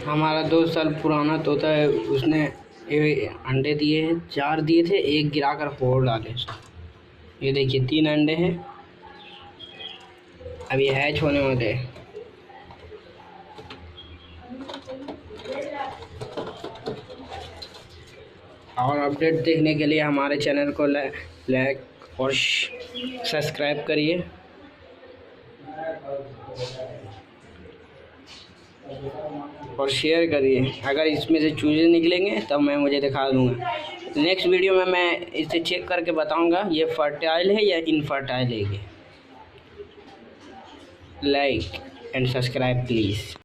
हमारा 2 साल पुराना तोता है, उसने अंडे दिए हैं, 4 दिए थे, एक गिरा कर फोड़ डाले। ये देखिए 3 अंडे हैं, अब ये हैच होने वाले हैं। और अपडेट देखने के लिए हमारे चैनल को लाइक और सब्सक्राइब करिए। और शेयर करिए। अगर इसमें से चूजे निकलेंगे तब मैं मुझे दिखा दूंगा। नेक्स्ट वीडियो में मैं इसे चेक करके बताऊंगा ये फर्टाइल है या इनफर्टाइल है। Like and subscribe please.